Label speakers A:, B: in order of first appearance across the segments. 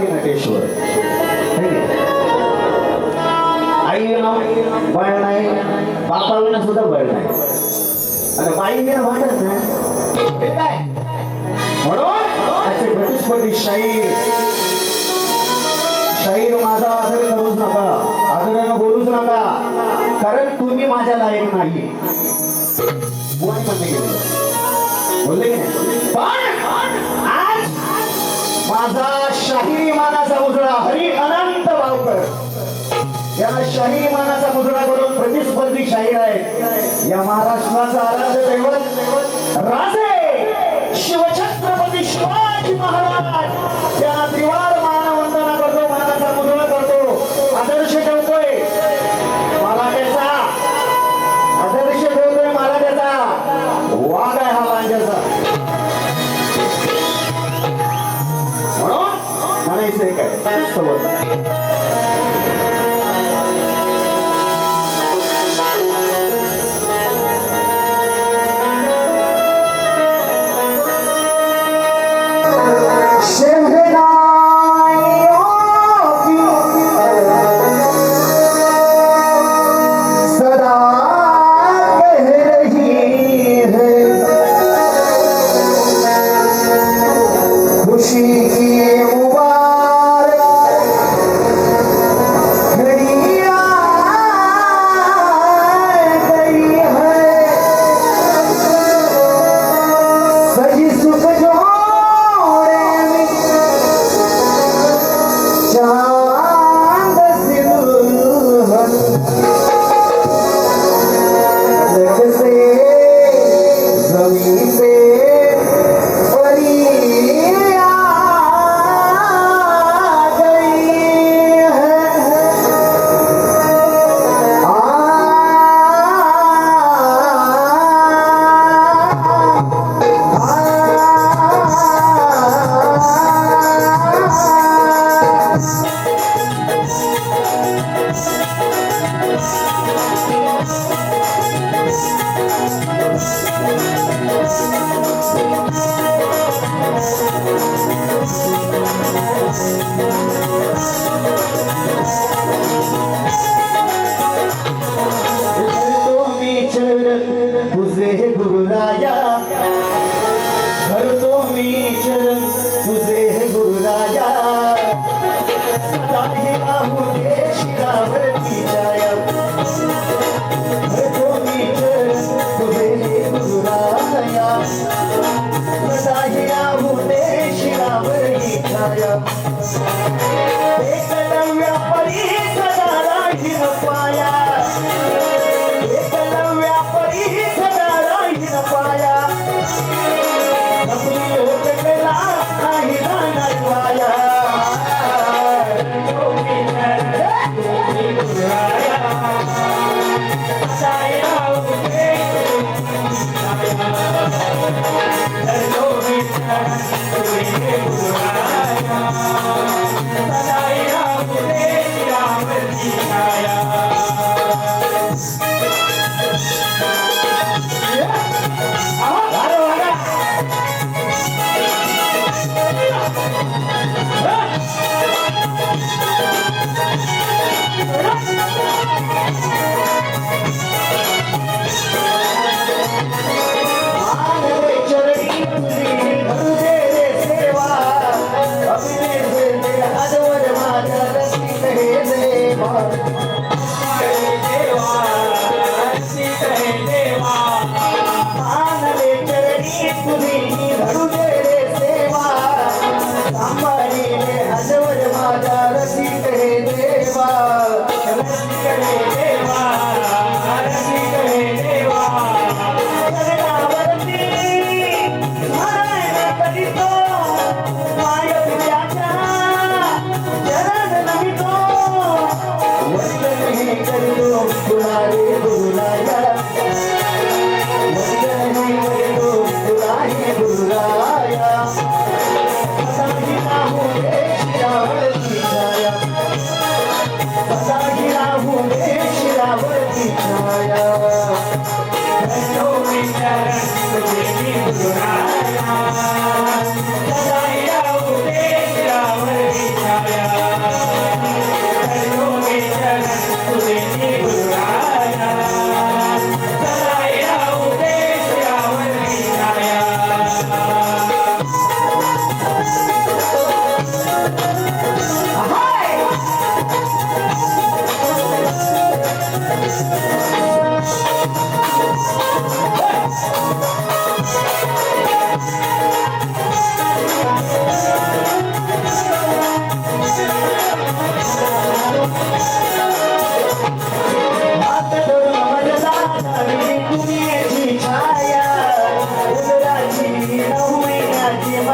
A: की नटेश्वर आई बळ नाही बापाला सुद्धा बळ नाही आणि बाई वाटत नाही काय म्हणून प्रतिस्पर्धी शाहीर शाहीर माझा आदर करूच नका आदरानं बोलूच नका कारण तुम्ही माझ्या लायक नाही बोलले की नाही पण आज माझा शाहिरी मानाचा उजळा हरी अनंत भावकर या शाहिरी मानाचा मुजरा करून प्रतिस्पर्धी शाहीर आहे या महाराष्ट्राचा आराध्य दैवत राजे शिवछत्रपती शिवाजी महाराज या त्रिवार मानवंदना करतो मानाचा मुजरा करतो आदर्श ठेवतोय मला त्याचा आदर्श ठेवतोय मला त्याचा वाघ आहे हा वांजाचा म्हणून म्हणायचंय काय सोबत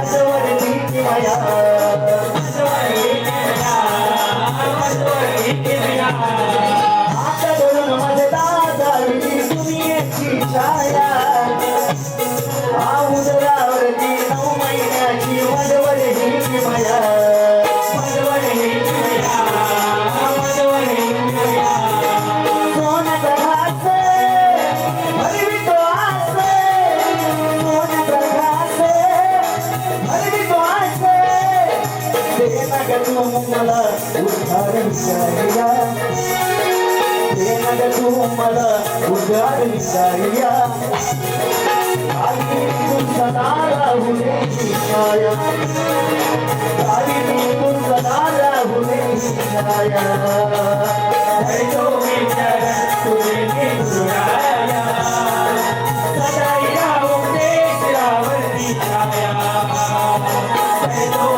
A: माझवरती की माया हात धरून माझे दादा तुम्ही याची छाया उदरावरती 9 महिन्याची माझवरती की माया सोन्याचा घास भरवितो आस सोन्याचा घास भरवितो आस देना ग तू मला उद्धार विचारिया देना ग तू मला उद्धार विचारिया आली तू सदा राहू दे छाया आली तू सदा राहू दे छाया
B: तो विचार तुझे सुराया सदाई राहू दे श्रावणी छाया तो